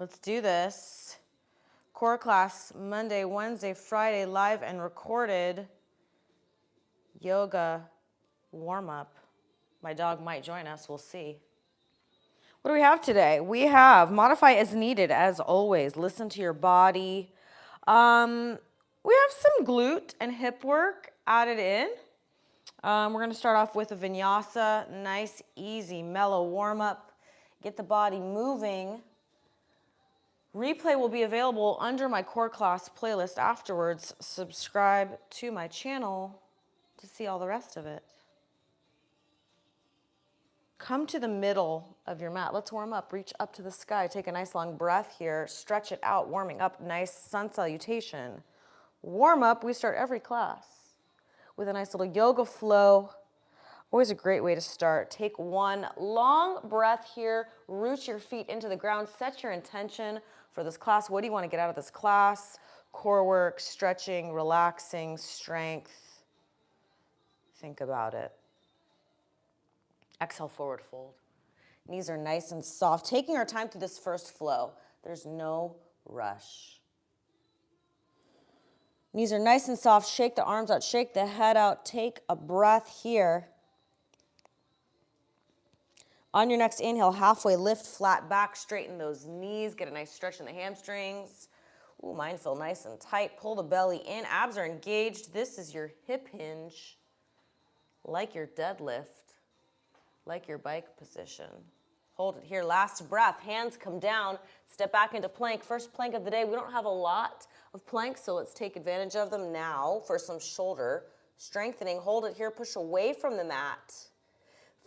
Let's do this. Core class Monday, Wednesday, Friday, live and recorded yoga warm-up. My dog might join us, we'll see. What do we have today? We have modify as needed, as always. Listen to your body. We have some glute and hip work added in. We're going to start off with a vinyasa, nice, easy, mellow warm-up. Get the body moving. Replay will be available under my core class playlist afterwards. Subscribe to my channel to see all the rest of it. Come to the middle of your mat. Let's warm up. Reach up to the sky. Take a nice long breath here. Stretch it out, warming up. Nice sun salutation. Warm up. We start every class with a nice little yoga flow. Always a great way to start. Take one long breath here. Root your feet into the ground. Set your intention for this class. What do you want to get out of this class? Core work, stretching, relaxing, strength. Think about it. Exhale, forward fold. Knees are nice and soft. Taking our time through this first flow. There's no rush. Knees are nice and soft. Shake the arms out. Shake the head out. Take a breath here. On your next inhale, halfway lift, flat back, straighten those knees. Get a nice stretch in the hamstrings. Ooh, mine feel nice and tight. Pull the belly in. Abs are engaged. This is your hip hinge, like your deadlift. Like your bike position. Hold it here. Last breath. Hands come down. Step back into plank. First plank of the day. We don't have a lot of planks, so let's take advantage of them now for some shoulder strengthening. Hold it here. Push away from the mat.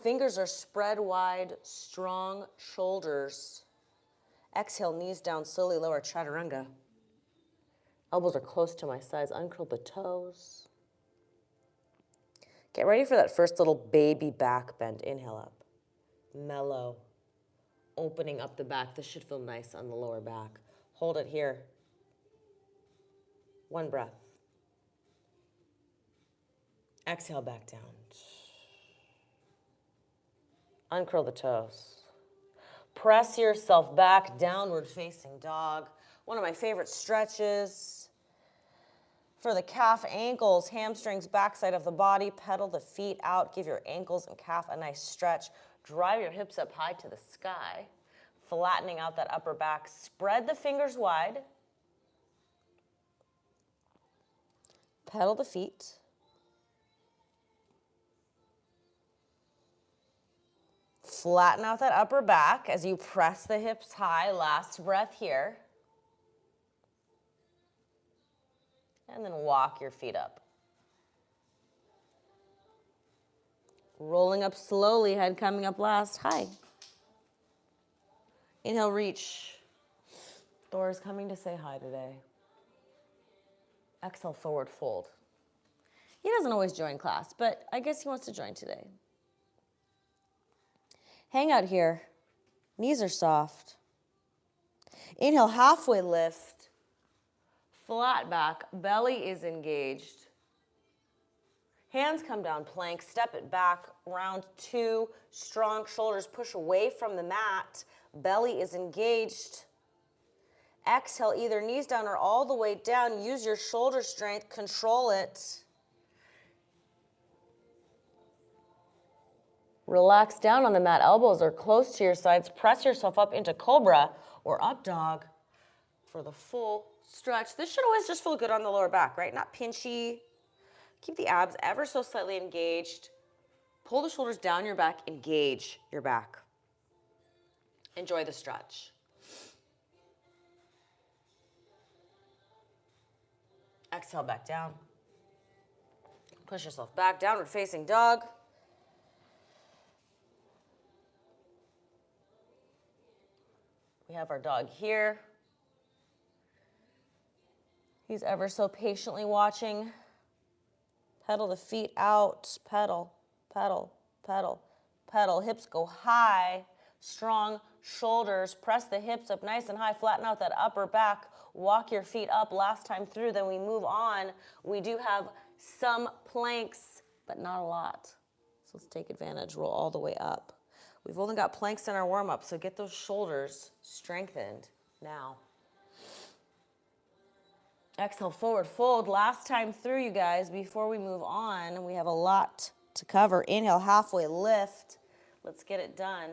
Fingers are spread wide. Strong shoulders. Exhale, knees down. Slowly lower. Chaturanga. Elbows are close to my sides. Uncurl the toes. Get ready for that first little baby back bend. Inhale up. Mellow. Opening up the back. This should feel nice on the lower back. Hold it here. One breath. Exhale back down. Uncurl the toes. Press yourself back, downward facing dog. One of my favorite stretches. For the calf, ankles, hamstrings, backside of the body, pedal the feet out. Give your ankles and calf a nice stretch. Drive your hips up high to the sky, flattening out that upper back. Spread the fingers wide. Pedal the feet. Flatten out that upper back as you press the hips high. Last breath here. And then walk your feet up. Rolling up slowly, head coming up last. Hi. Inhale, reach. Thor's coming to say hi today. Exhale, forward fold. He doesn't always join class, but I guess he wants to join today. Hang out here. Knees are soft. Inhale, halfway lift. Flat back, belly is engaged. Hands come down, plank, step it back, round two, strong shoulders, push away from the mat, belly is engaged. Exhale, either knees down or all the way down. Use your shoulder strength, control it. Relax down on the mat, elbows are close to your sides. Press yourself up into cobra or up dog for the full stretch. This should always just feel good on the lower back, right? Not pinchy. Keep the abs ever so slightly engaged. Pull the shoulders down your back, engage your back. Enjoy the stretch. Exhale back down. Push yourself back, downward facing dog. We have our dog here. He's ever so patiently watching. Pedal the feet out. Pedal, pedal, pedal, pedal. Hips go high. Strong shoulders. Press the hips up nice and high. Flatten out that upper back. Walk your feet up. Last time through, then we move on. We do have some planks, but not a lot. So let's take advantage. Roll all the way up. We've only got planks in our warm-up, so get those shoulders strengthened now. Exhale, forward fold. Last time through, you guys, before we move on, we have a lot to cover. Inhale, halfway lift. Let's get it done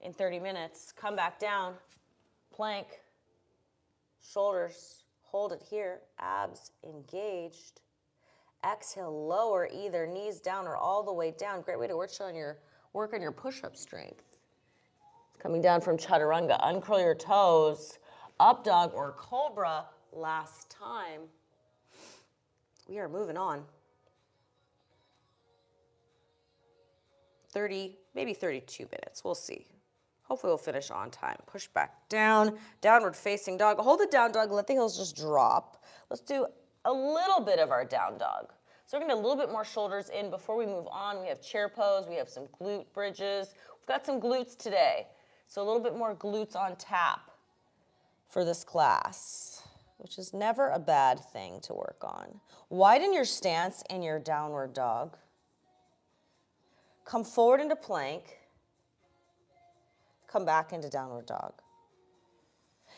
in 30 minutes. Come back down, plank, shoulders, hold it here, abs engaged. Exhale, lower either knees down or all the way down. Great way to work on your push-up strength. Coming down from chaturanga, uncurl your toes, up dog or cobra. Last time. We are moving on. 30, maybe 32 minutes. We'll see. Hopefully we'll finish on time. Push back down, downward facing dog. Hold it down dog, let the heels just drop. Let's do a little bit of our down dog. So we're gonna do a little bit more shoulders in before we move on. We have chair pose, we have some glute bridges. We've got some glutes today. So a little bit more glutes on tap for this class, which is never a bad thing to work on. Widen your stance in your downward dog. Come forward into plank. Come back into downward dog.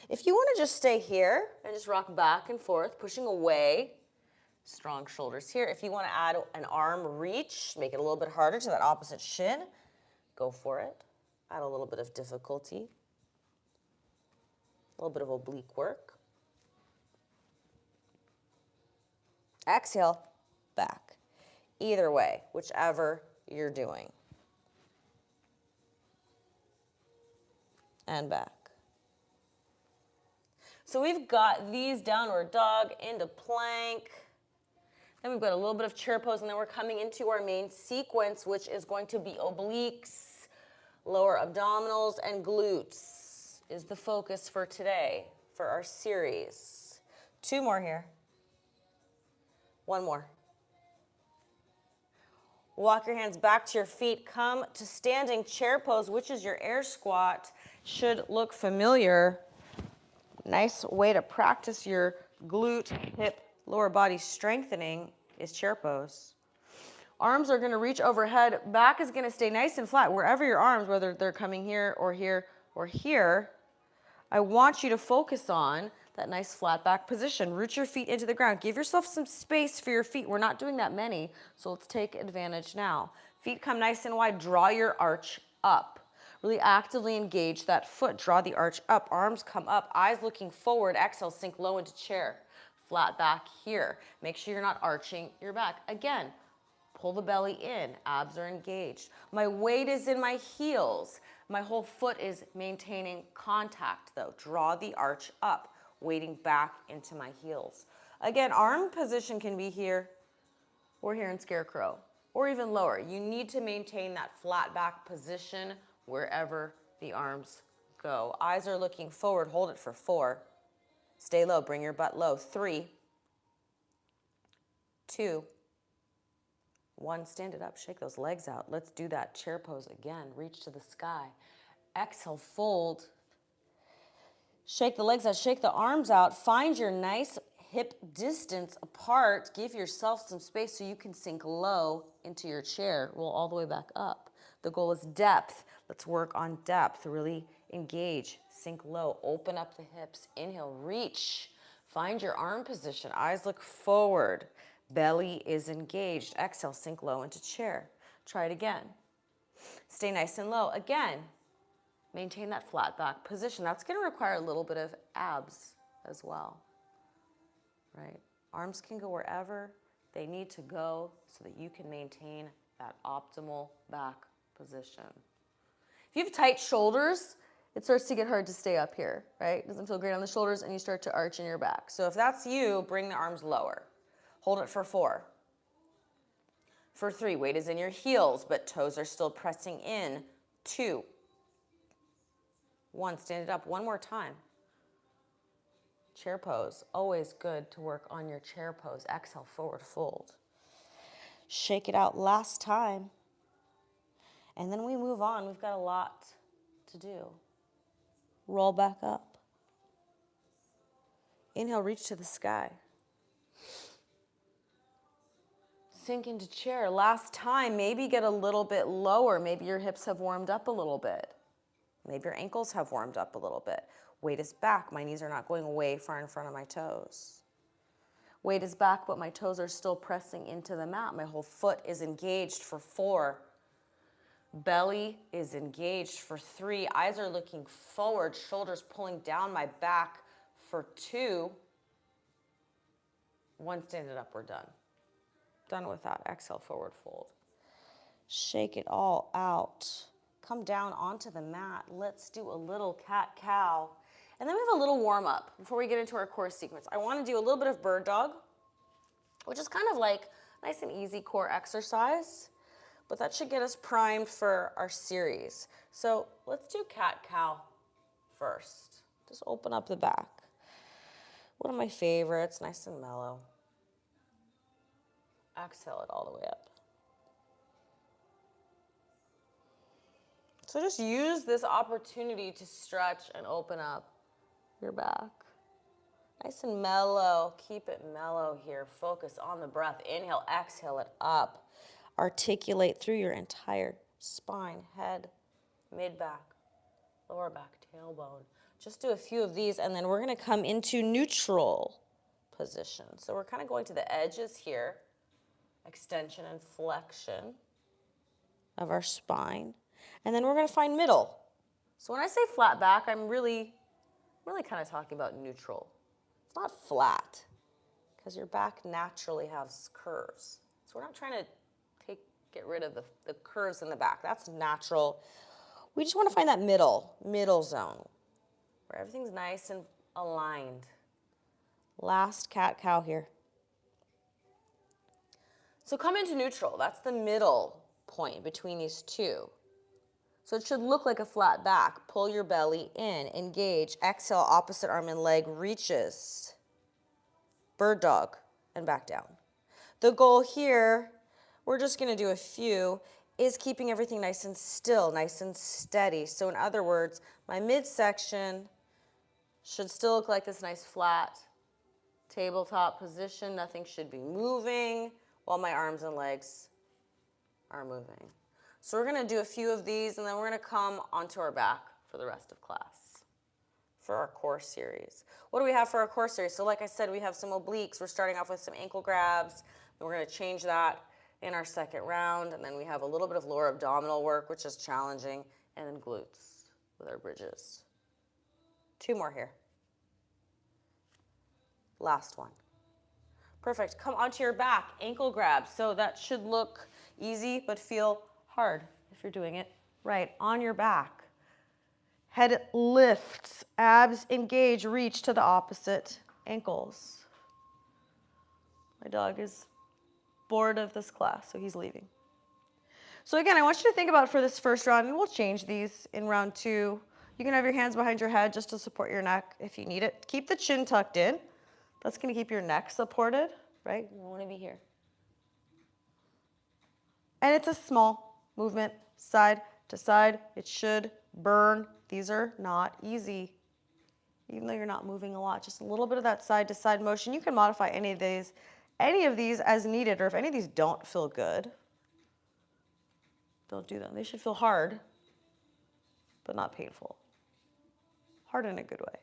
If you want to just stay here and just rock back and forth, pushing away, strong shoulders here. If you want to add an arm reach, make it a little bit harder to that opposite shin, go for it. Add a little bit of difficulty, a little bit of oblique work. Exhale, back. Either way, whichever you're doing. And back. So we've got these downward dog into plank. Then we've got a little bit of chair pose, and then we're coming into our main sequence, which is going to be obliques, lower abdominals, and glutes is the focus for today, for our series. 2 more here. 1 more. Walk your hands back to your feet. Come to standing chair pose, which is your air squat. Should look familiar. Nice way to practice your glute, hip, lower body strengthening is chair pose. Arms are going to reach overhead. Back is going to stay nice and flat. Wherever your arms, whether they're coming here or here or here, I want you to focus on that nice flat back position. Root your feet into the ground. Give yourself some space for your feet. We're not doing that many, so let's take advantage now. Feet come nice and wide. Draw your arch up. Really actively engage that foot. Draw the arch up. Arms come up. Eyes looking forward. Exhale, sink low into chair. Flat back here. Make sure you're not arching your back. Again, pull the belly in. Abs are engaged. My weight is in my heels. My whole foot is maintaining contact though. Draw the arch up. Weighting back into my heels. Again, arm position can be here or here in scarecrow or even lower. You need to maintain that flat back position wherever the arms go. Eyes are looking forward. Hold it for 4. Stay low. Bring your butt low. 3, 2, 1. Stand it up. Shake those legs out. Let's do that chair pose again. Reach to the sky. Exhale, fold. Shake the legs out, shake the arms out. Find your nice hip distance apart. Give yourself some space so you can sink low into your chair. Roll all the way back up. The goal is depth. Let's work on depth. Really engage. Sink low. Open up the hips. Inhale, reach. Find your arm position. Eyes look forward. Belly is engaged. Exhale, sink low into chair. Try it again. Stay nice and low. Again. Maintain that flat back position. That's going to require a little bit of abs as well, right? Arms can go wherever they need to go so that you can maintain that optimal back position. If you have tight shoulders, it starts to get hard to stay up here, right? It doesn't feel great on the shoulders and you start to arch in your back. So if that's you, bring the arms lower. Hold it for 4. For 3, weight is in your heels, but toes are still pressing in. 2, 1, stand it up 1 more time. Chair pose, always good to work on your chair pose. Exhale, forward fold. Shake it out last time. And then we move on. We've got a lot to do. Roll back up. Inhale, reach to the sky. Sink into chair. Last time, maybe get a little bit lower. Maybe your hips have warmed up a little bit. Maybe your ankles have warmed up a little bit. Weight is back. My knees are not going way far in front of my toes. Weight is back, but my toes are still pressing into the mat. My whole foot is engaged for 4. Belly is engaged for 3. Eyes are looking forward. Shoulders pulling down my back for 2. 1 standing up, we're done. Done with that. Exhale, forward fold. Shake it all out. Come down onto the mat. Let's do a little cat-cow. And then we have a little warm-up before we get into our core sequence. I want to do a little bit of bird dog, which is kind of like nice and easy core exercise, but that should get us primed for our series. So let's do cat-cow first. Just open up the back. One of my favorites, nice and mellow. Exhale it all the way up. So just use this opportunity to stretch and open up your back. Nice and mellow. Keep it mellow here. Focus on the breath. Inhale, exhale it up. Articulate through your entire spine, head, mid-back, lower back, tailbone. Just do a few of these, and then we're going to come into neutral position. So we're kind of going to the edges here. Extension and flexion of our spine. And then we're going to find middle. So when I say flat back, I'm really kind of talking about neutral. It's not flat because your back naturally has curves. So we're not trying to get rid of the curves in the back. That's natural. We just want to find that middle zone where everything's nice and aligned. Last cat-cow here. So come into neutral. That's the middle point between these two. So it should look like a flat back. Pull your belly in, engage, exhale, opposite arm and leg reaches. Bird dog and back down. The goal here, we're just going to do a few, is keeping everything nice and still, nice and steady. So in other words, my midsection should still look like this nice flat tabletop position. Nothing should be moving while my arms and legs are moving. So we're going to do a few of these, and then we're going to come onto our back for the rest of class for our core series. What do we have for our core series? So like I said, we have some obliques. We're starting off with some ankle grabs. Then we're going to change that in our second round, and then we have a little bit of lower abdominal work, which is challenging, and then glutes with our bridges. 2 more here. Last one. Perfect. Come onto your back, ankle grabs. So that should look easy, but feel hard if you're doing it right. On your back. Head lifts, abs engage, reach to the opposite ankles. My dog is bored of this class, so he's leaving. So again, I want you to think about for this first round, and we'll change these in round 2. You can have your hands behind your head just to support your neck if you need it. Keep the chin tucked in. That's going to keep your neck supported, right? You don't want to be here. And it's a small movement, side to side. It should burn. These are not easy, even though you're not moving a lot. Just a little bit of that side to side motion. You can modify any of these as needed, or if any of these don't feel good, don't do them. They should feel hard, but not painful. Hard in a good way.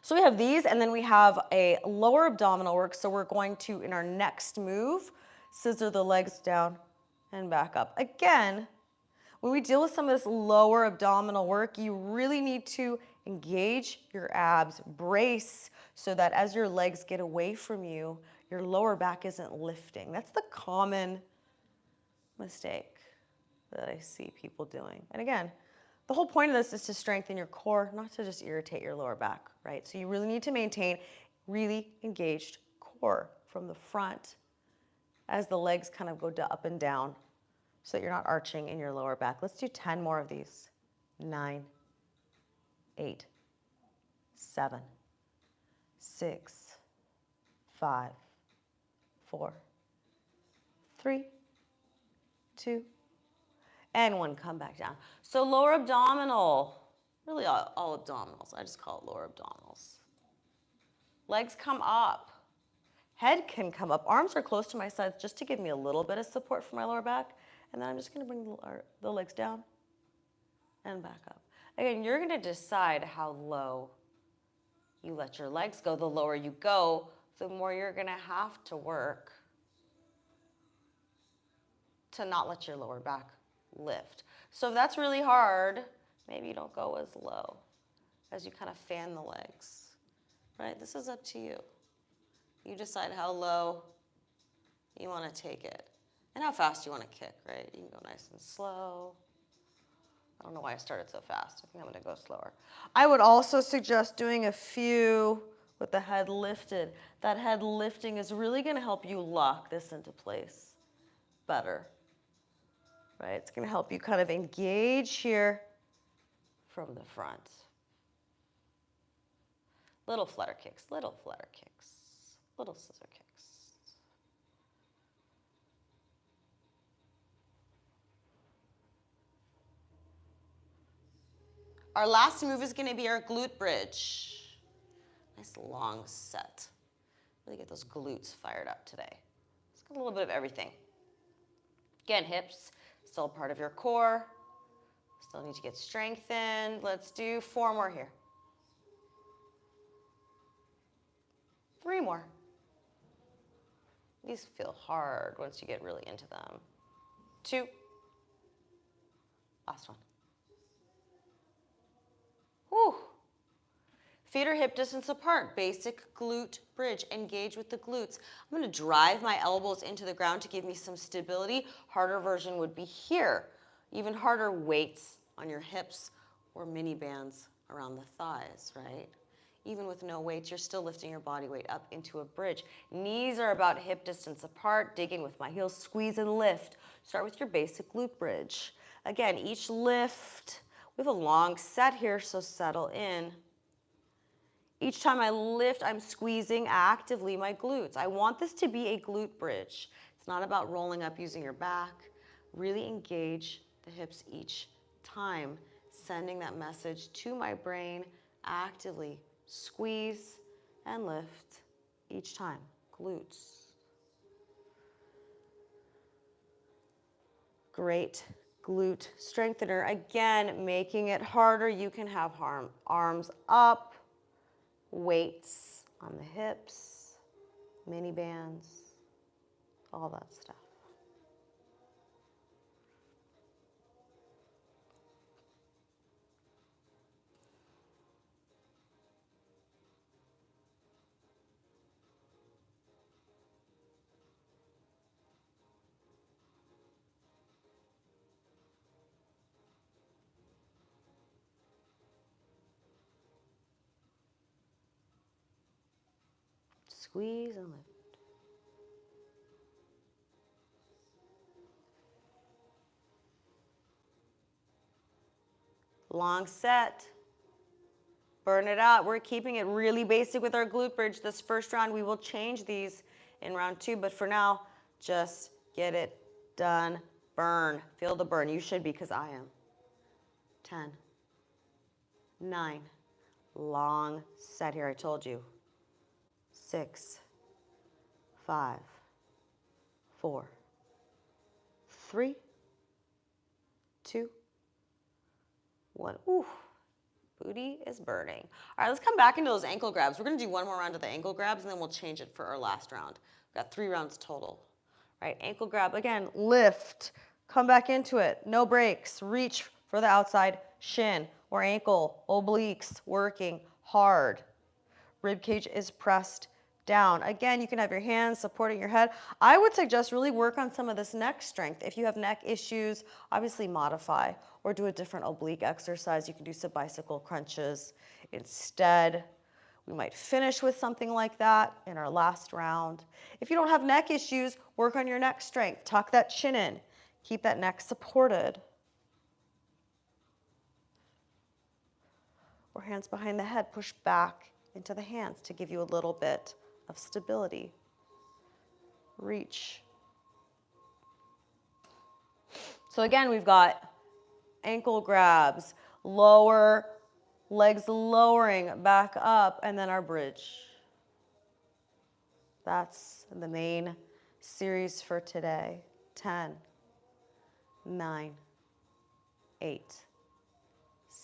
So we have these, and then we have a lower abdominal work. So we're going to, in our next move, scissor the legs down and back up. Again, when we deal with some of this lower abdominal work, you really need to engage your abs, brace, so that as your legs get away from you, your lower back isn't lifting. That's the common mistake that I see people doing. And again, the whole point of this is to strengthen your core, not to just irritate your lower back, right? So you really need to maintain really engaged core from the front as the legs kind of go up and down so that you're not arching in your lower back. Let's do 10 more of these. 9, 8, 7, 6, 5, 4, 3, 2, and 1. Come back down. So lower abdominal, really all abdominals. I just call it lower abdominals. Legs come up. Head can come up. Arms are close to my sides just to give me a little bit of support for my lower back. And then I'm just going to bring the legs down and back up. Again, you're gonna decide how low you let your legs go. The lower you go, the more you're gonna have to work to not let your lower back lift. So if that's really hard, maybe you don't go as low as you kind of fan the legs, right? This is up to you. You decide how low you want to take it and how fast you want to kick, right? You can go nice and slow. I don't know why I started so fast. I think I'm going to go slower. I would also suggest doing a few with the head lifted. That head lifting is really going to help you lock this into place better, right? It's going to help you kind of engage here from the front. Little flutter kicks, little flutter kicks, little scissor kicks. Our last move is going to be our glute bridge. Nice long set. Really get those glutes fired up today. Let's get a little bit of everything. Again, hips, still part of your core. Still need to get strengthened. Let's do 4 more here. 3 more. These feel hard once you get really into them. 2. Last one. Whew. Feet are hip distance apart. Basic glute bridge. Engage with the glutes. I'm going to drive my elbows into the ground to give me some stability. Harder version would be here. Even harder, weights on your hips or mini bands around the thighs, right? Even with no weights, you're still lifting your body weight up into a bridge. Knees are about hip distance apart. Dig in with my heels. Squeeze and lift. Start with your basic glute bridge. Again, each lift. We have a long set here, so settle in. Each time I lift, I'm squeezing actively my glutes. I want this to be a glute bridge. It's not about rolling up using your back. Really engage the hips each time, sending that message to my brain actively. Squeeze and lift each time. Glutes. Great glute strengthener. Again, making it harder. You can have arms up, weights on the hips, mini bands, all that stuff. Squeeze and lift. Long set. Burn it out. We're keeping it really basic with our glute bridge. This first round, we will change these in round 2, but for now, just get it done. Burn. Feel the burn. You should be, because I am. 10, 9. Long set here, I told you. 6, 5, 4, 3, 2, 1. Ooh, booty is burning. All right, let's come back into those ankle grabs. We're going to do 1 more round of the ankle grabs, and then we'll change it for our last round. We've got 3 rounds total. All right, ankle grab. Again, lift. Come back into it. No breaks. Reach for the outside shin or ankle. Obliques working hard. Rib cage is pressed down. Again, you can have your hands supporting your head. I would suggest really work on some of this neck strength. If you have neck issues, obviously modify or do a different oblique exercise. You can do some bicycle crunches instead. We might finish with something like that in our last round. If you don't have neck issues, work on your neck strength. Tuck that chin in. Keep that neck supported. Or hands behind the head, push back into the hands to give you a little bit of stability. Reach. So again, we've got ankle grabs, lower, legs lowering back up, and then our bridge. That's the main series for today. 10, 9, 8,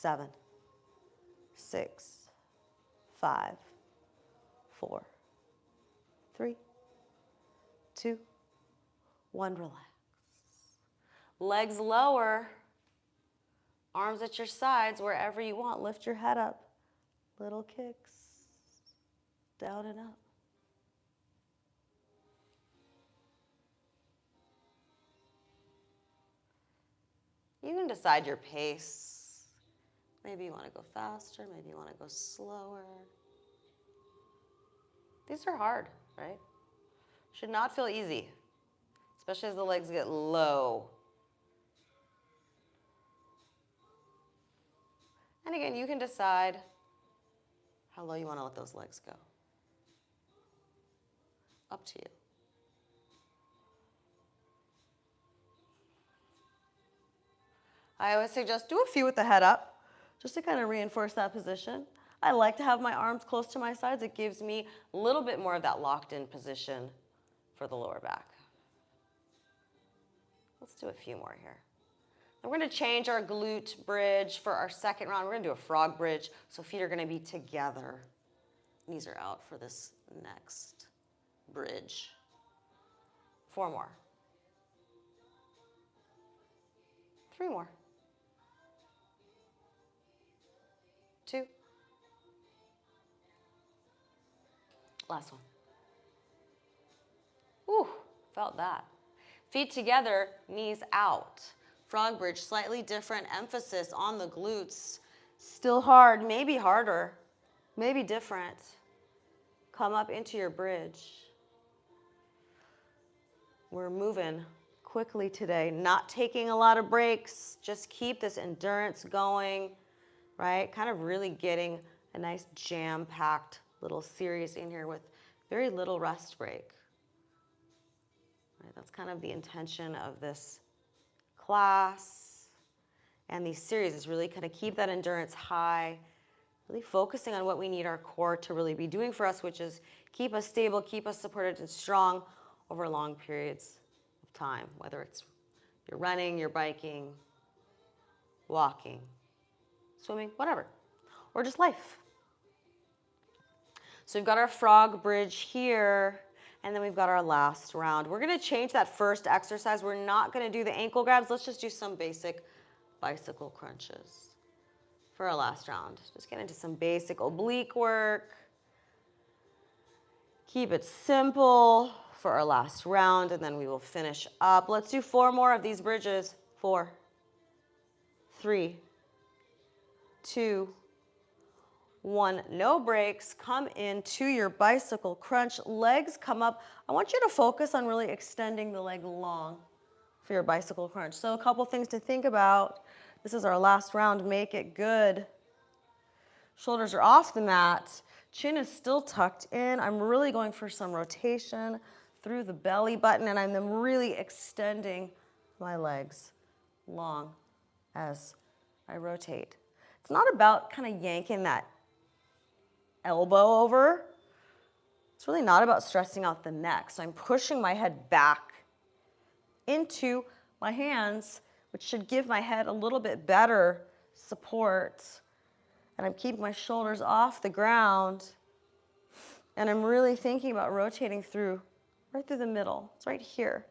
7, 6, 5, 4, 3, 2, 1. Relax. Legs lower, arms at your sides, wherever you want. Lift your head up. Little kicks, down and up. You can decide your pace. Maybe you want to go faster, maybe you want to go slower. These are hard, right? Should not feel easy, especially as the legs get low. And again, you can decide how low you want to let those legs go. Up to you. I always suggest do a few with the head up, just to kind of reinforce that position. I like to have my arms close to my sides. It gives me a little bit more of that locked in position for the lower back. Let's do a few more here. And we're going to change our glute bridge for our second round. We're going to do a frog bridge, so feet are going to be together. Knees are out for this next bridge. 4 more. 3 more. 2. Last one. Whew, felt that. Feet together, knees out. Frog bridge, slightly different emphasis on the glutes. Still hard, maybe harder, maybe different. Come up into your bridge. We're moving quickly today, not taking a lot of breaks. Just keep this endurance going, right? Kind of really getting a nice jam-packed little series in here with very little rest break. Right, that's kind of the intention of this class and these series, is really kind of keep that endurance high, really focusing on what we need our core to really be doing for us, which is keep us stable, keep us supported and strong over long periods of time, whether it's you're running, you're biking, walking, swimming, whatever, or just life. So we've got our frog bridge here, and then we've got our last round. We're going to change that first exercise. We're not going to do the ankle grabs. Let's just do some basic bicycle crunches for our last round. Just get into some basic oblique work. Keep it simple for our last round, and then we will finish up. Let's do 4 more of these bridges. 4, 3, 2, 1. No breaks. Come into your bicycle crunch. Legs come up. I want you to focus on really extending the leg long for your bicycle crunch. So a couple things to think about. This is our last round. Make it good. Shoulders are off the mat. Chin is still tucked in. I'm really going for some rotation through the belly button, and I'm really extending my legs long as I rotate. It's not about kind of yanking that elbow over. It's really not about stressing out the neck. So I'm pushing my head back into my hands, which should give my head a little bit better support. And I'm keeping my shoulders off the ground. And I'm really thinking about rotating through, right through the middle. It's right here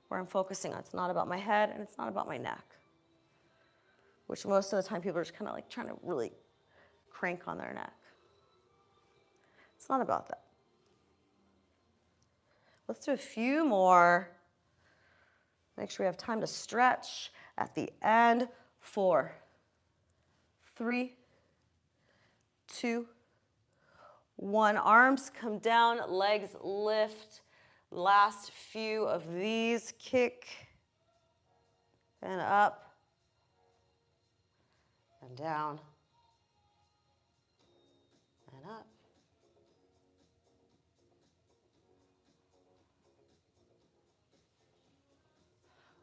where I'm focusing on. It's not about my head and it's not about my neck, which most of the time people are just kind of like trying to really crank on their neck. It's not about that. Let's do a few more. Make sure we have time to stretch at the end. 4, 3, 2, 1. Arms come down, legs lift. Last few of these. Kick and up and down and up.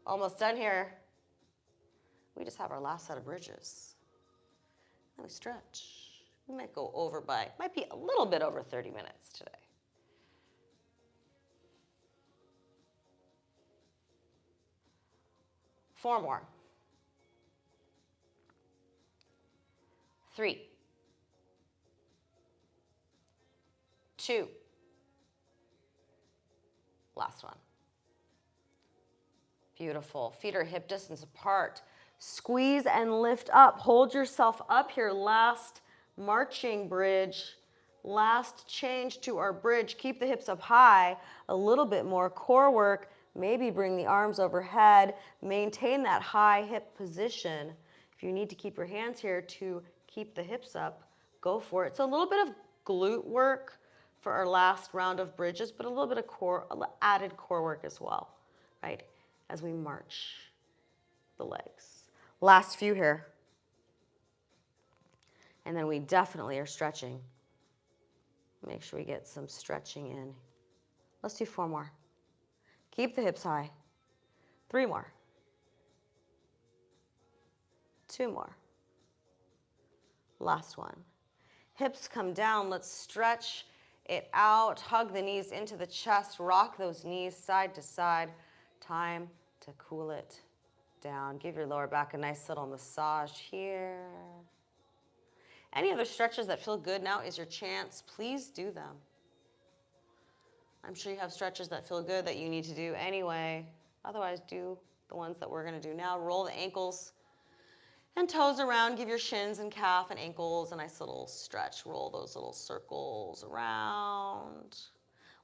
Almost done here. We just have our last set of bridges. Then we stretch. We might go over by, might be a little bit over 30 minutes today. Four more. 3, 2, last one. Beautiful. Feet are hip distance apart. Squeeze and lift up. Hold yourself up here. Last marching bridge. Last change to our bridge. Keep the hips up high. A little bit more core work. Maybe bring the arms overhead. Maintain that high hip position. If you need to keep your hands here to keep the hips up, go for it. So a little bit of glute work for our last round of bridges, but a little bit of core, added core work as well, right? As we march the legs. Last few here. And then we definitely are stretching. Make sure we get some stretching in. Let's do 4 more. Keep the hips high. 3 more. 2 more. Last one. Hips come down. Let's stretch it out. Hug the knees into the chest. Rock those knees side to side. Time to cool it down. Give your lower back a nice little massage here. Any other stretches that feel good now is your chance. Please do them. I'm sure you have stretches that feel good that you need to do anyway. Otherwise, do the ones that we're going to do now. Roll the ankles and toes around. Give your shins and calf and ankles a nice little stretch. Roll those little circles around.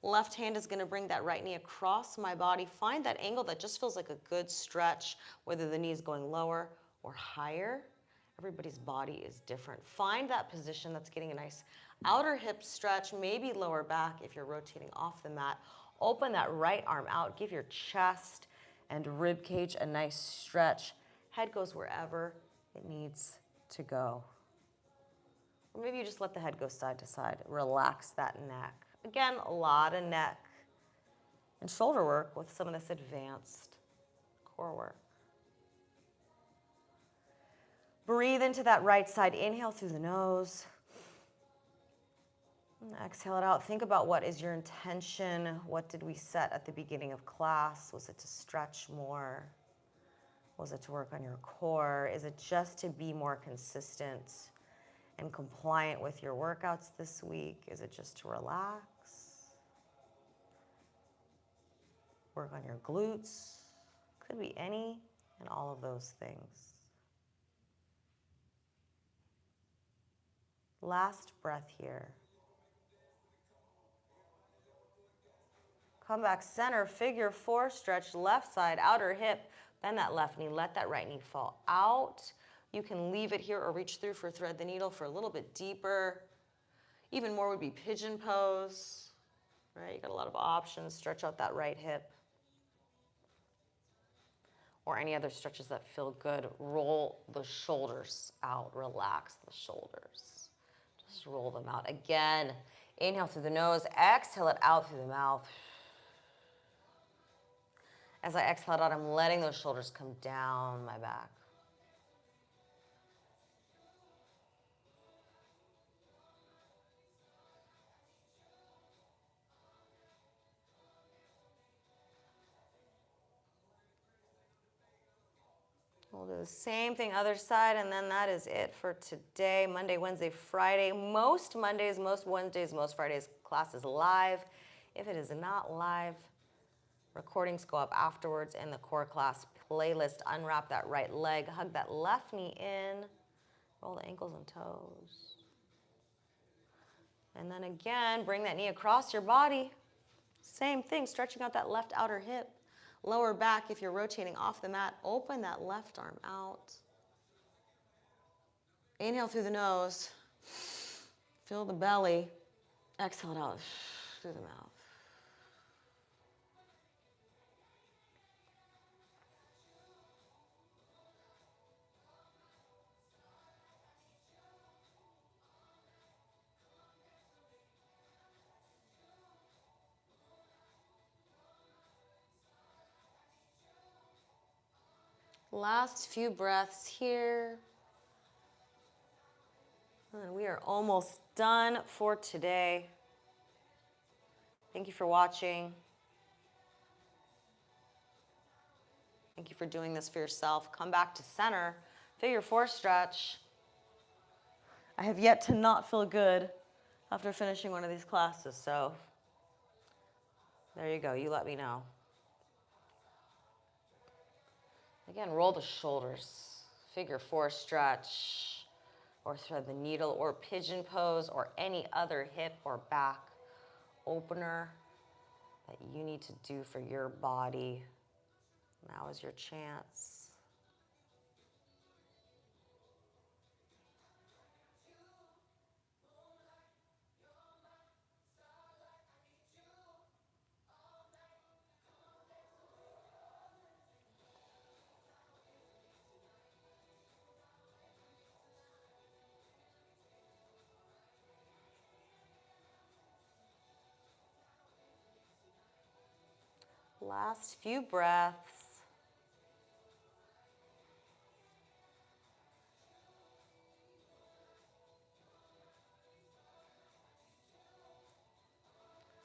Left hand is going to bring that right knee across my body. Find that angle that just feels like a good stretch, whether the knee is going lower or higher. Everybody's body is different. Find that position that's getting a nice outer hip stretch, maybe lower back if you're rotating off the mat. Open that right arm out. Give your chest and rib cage a nice stretch. Head goes wherever it needs to go. Or maybe you just let the head go side to side. Relax that neck. Again, a lot of neck and shoulder work with some of this advanced core work. Breathe into that right side. Inhale through the nose. And exhale it out. Think about what is your intention. What did we set at the beginning of class? Was it to stretch more? Was it to work on your core? Is it just to be more consistent and compliant with your workouts this week? Is it just to relax? Work on your glutes? Could be any and all of those things. Last breath here. Come back center, figure 4 stretch, left side, outer hip. Bend that left knee, let that right knee fall out. You can leave it here or reach through for thread the needle for a little bit deeper. Even more would be pigeon pose, right? You got a lot of options. Stretch out that right hip. Or any other stretches that feel good. Roll the shoulders out, relax the shoulders. Just roll them out. Again, inhale through the nose, exhale it out through the mouth. As I exhale it out, I'm letting those shoulders come down my back. We'll do the same thing other side, and then that is it for today. Monday, Wednesday, Friday. Most Mondays, most Wednesdays, most Fridays, class is live. If it is not live, recordings go up afterwards in the core class playlist. Unwrap that right leg, hug that left knee in, roll the ankles and toes. And then again, bring that knee across your body. Same thing, stretching out that left outer hip. Lower back, if you're rotating off the mat, open that left arm out. Inhale through the nose. Fill the belly. Exhale it out through the mouth. Last few breaths here. And we are almost done for today. Thank you for watching. Thank you for doing this for yourself. Come back to center. Figure 4 stretch. I have yet to not feel good after finishing one of these classes, so there you go. You let me know. Again, roll the shoulders, figure 4 stretch, or thread the needle, or pigeon pose, or any other hip or back opener that you need to do for your body. Now is your chance. Last few breaths.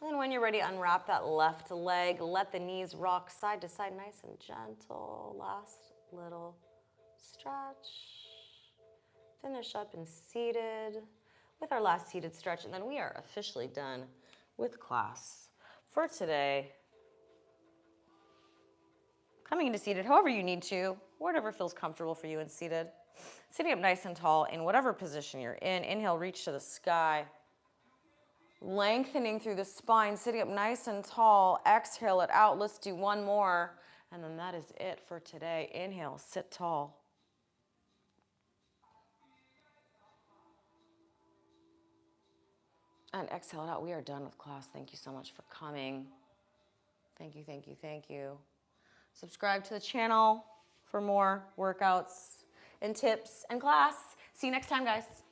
And then when you're ready, unwrap that left leg. Let the knees rock side to side, nice and gentle. Last little stretch. Finish up and seated with our last seated stretch. And then we are officially done with class for today. Coming into seated, however you need to, whatever feels comfortable for you in seated. Sitting up nice and tall in whatever position you're in. Inhale, reach to the sky. Lengthening through the spine, sitting up nice and tall. Exhale it out. Let's do one more. And then that is it for today. Inhale, sit tall. And exhale it out. We are done with class. Thank you so much for coming. Thank you, thank you, thank you. Subscribe to the channel for more workouts and tips and class. See you next time, guys.